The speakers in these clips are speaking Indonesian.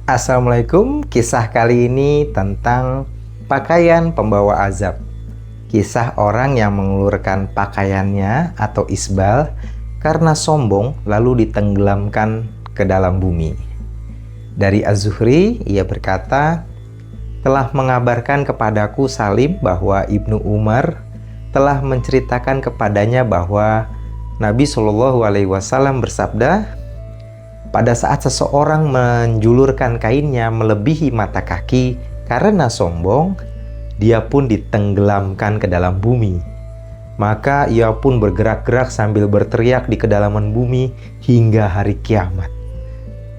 Assalamualaikum, kisah kali ini tentang pakaian pembawa azab. Kisah orang yang mengulurkan pakaiannya atau isbal karena sombong lalu ditenggelamkan ke dalam bumi. Dari Az-Zuhri, ia berkata, telah mengabarkan kepadaku Salim bahwa Ibnu Umar telah menceritakan kepadanya bahwa Nabi Shallallahu Alaihi Wasallam bersabda, pada saat seseorang menjulurkan kainnya melebihi mata kaki karena sombong, dia pun ditenggelamkan ke dalam bumi. Maka ia pun bergerak-gerak sambil berteriak di kedalaman bumi hingga hari kiamat.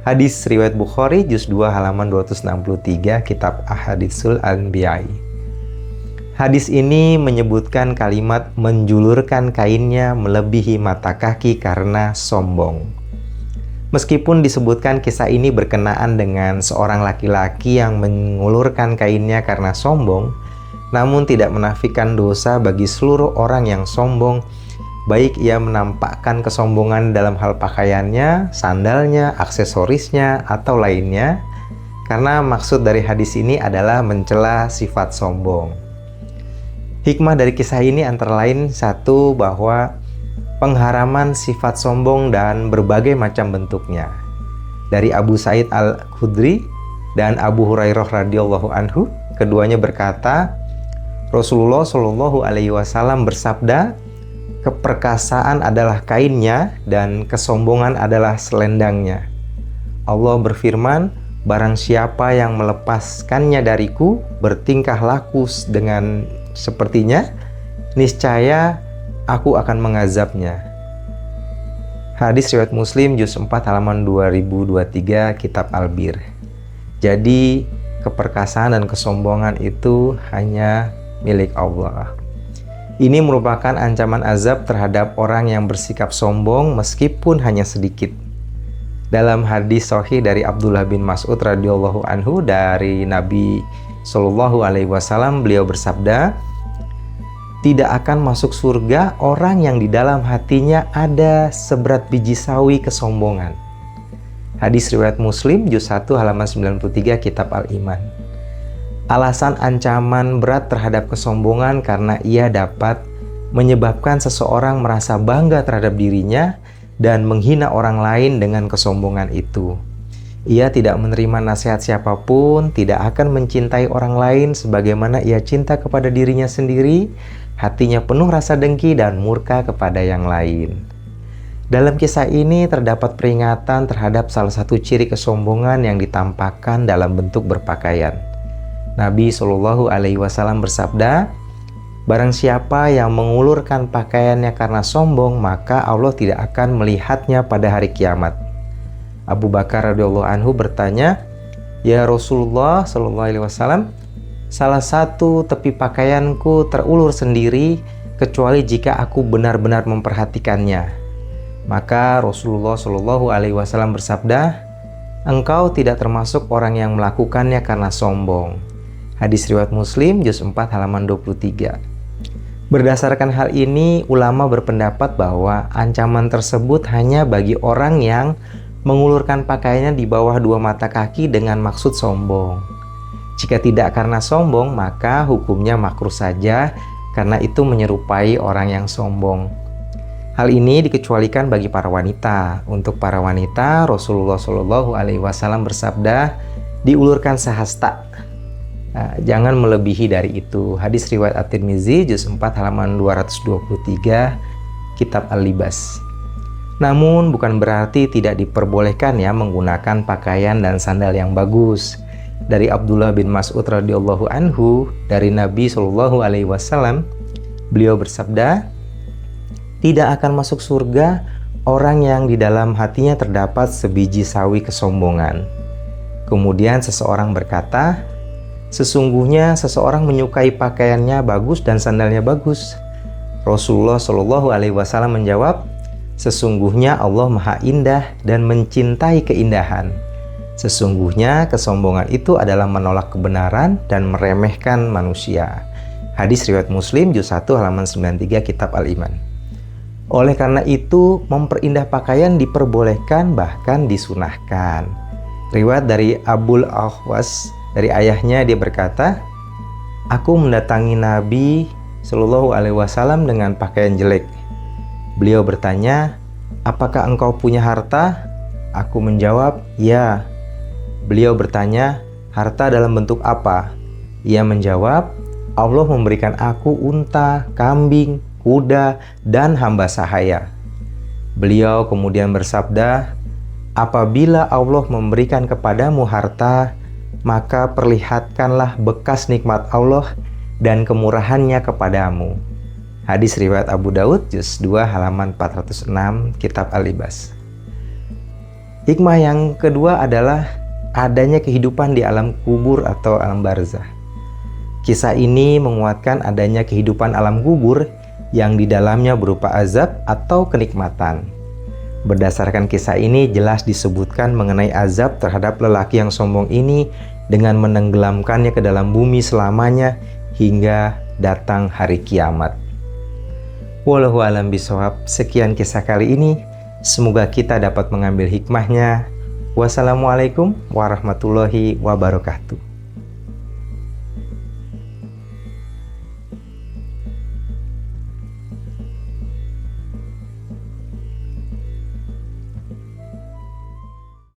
Hadis riwayat Bukhari juz 2 halaman 263 kitab Ahaditsul Anbiya'i. Hadis ini menyebutkan kalimat menjulurkan kainnya melebihi mata kaki karena sombong. Meskipun disebutkan kisah ini berkenaan dengan seorang laki-laki yang mengulurkan kainnya karena sombong, namun tidak menafikan dosa bagi seluruh orang yang sombong, baik ia menampakkan kesombongan dalam hal pakaiannya, sandalnya, aksesorisnya, atau lainnya, karena maksud dari hadis ini adalah mencela sifat sombong. Hikmah dari kisah ini antara lain satu, bahwa pengharaman sifat sombong dan berbagai macam bentuknya. Dari Abu Sa'id Al-Khudri dan Abu Hurairah radhiyallahu anhu, keduanya berkata, Rasulullah Shallallahu Alaihi Wasallam bersabda, keperkasaan adalah kainnya dan kesombongan adalah selendangnya. Allah berfirman, barang siapa yang melepaskannya dariku, bertingkah laku dengan sepertinya, niscaya aku akan mengazabnya. Hadis riwayat Muslim juz 4 halaman 2023 kitab Al-Bir. Jadi keperkasaan dan kesombongan itu hanya milik Allah. Ini merupakan ancaman azab terhadap orang yang bersikap sombong meskipun hanya sedikit. Dalam hadis sahih dari Abdullah bin Mas'ud radhiyallahu anhu dari Nabi Shallallahu Alaihi Wasallam, beliau bersabda, tidak akan masuk surga orang yang di dalam hatinya ada seberat biji sawi kesombongan. Hadis riwayat Muslim juz 1 halaman 93 kitab Al-Iman. Alasan ancaman berat terhadap kesombongan karena ia dapat menyebabkan seseorang merasa bangga terhadap dirinya dan menghina orang lain dengan kesombongan itu. Ia tidak menerima nasihat siapapun, tidak akan mencintai orang lain sebagaimana ia cinta kepada dirinya sendiri, hatinya penuh rasa dengki dan murka kepada yang lain. Dalam kisah ini terdapat peringatan terhadap salah satu ciri kesombongan yang ditampakkan dalam bentuk berpakaian. Nabi Shallallahu Alaihi Wasallam bersabda, barang siapa yang mengulurkan pakaiannya karena sombong, maka Allah tidak akan melihatnya pada hari kiamat. Abu Bakar radhiyallahu anhu bertanya, ya Rasulullah Shallallahu Alaihi Wasallam, salah satu tepi pakaianku terulur sendiri kecuali jika aku benar-benar memperhatikannya. Maka Rasulullah Shallallahu Alaihi Wasallam bersabda, engkau tidak termasuk orang yang melakukannya karena sombong. Hadis riwayat Muslim juz 4 halaman 23. Berdasarkan hal ini, ulama berpendapat bahwa ancaman tersebut hanya bagi orang yang mengulurkan pakaiannya di bawah dua mata kaki dengan maksud sombong. Jika tidak karena sombong, maka hukumnya makruh saja karena itu menyerupai orang yang sombong. Hal ini dikecualikan bagi para wanita. Untuk para wanita, Rasulullah Shallallahu Alaihi Wasallam bersabda, diulurkan sehasta. Jangan melebihi dari itu. Hadis riwayat At-Tirmizi juz 4 halaman 223 kitab Al-Libas. Namun bukan berarti tidak diperbolehkan ya menggunakan pakaian dan sandal yang bagus. Dari Abdullah bin Mas'ud radhiyallahu anhu dari Nabi Shallallahu Alaihi Wasallam, beliau bersabda, tidak akan masuk surga orang yang di dalam hatinya terdapat sebiji sawi kesombongan. Kemudian seseorang berkata, sesungguhnya seseorang menyukai pakaiannya bagus dan sandalnya bagus. Rasulullah Shallallahu Alaihi Wasallam menjawab, sesungguhnya Allah Maha Indah dan mencintai keindahan. Sesungguhnya kesombongan itu adalah menolak kebenaran dan meremehkan manusia. Hadis riwayat Muslim juz 1 halaman 93 kitab Al-Iman. Oleh karena itu, memperindah pakaian diperbolehkan bahkan disunahkan. Riwayat dari Abul Ahwas, dari ayahnya dia berkata, "Aku mendatangi Nabi Shallallahu Alaihi Wasallam dengan pakaian jelek. Beliau bertanya, 'Apakah engkau punya harta?' Aku menjawab, 'Ya.' Beliau bertanya, 'Harta dalam bentuk apa?' Ia menjawab, 'Allah memberikan aku unta, kambing, kuda, dan hamba sahaya.' Beliau kemudian bersabda, 'Apabila Allah memberikan kepadamu harta, maka perlihatkanlah bekas nikmat Allah dan kemurahannya kepadamu.'" Hadis riwayat Abu Daud, juz 2 halaman 406, Kitab Al-Libas. Hikmah yang kedua adalah adanya kehidupan di alam kubur atau alam barzah. Kisah ini menguatkan adanya kehidupan alam kubur yang di dalamnya berupa azab atau kenikmatan. Berdasarkan kisah ini jelas disebutkan mengenai azab terhadap lelaki yang sombong ini dengan menenggelamkannya ke dalam bumi selamanya hingga datang hari kiamat. Wallahu a'lam bishawab. Sekian kisah kali ini. Semoga kita dapat mengambil hikmahnya. Wassalamualaikum warahmatullahi wabarakatuh.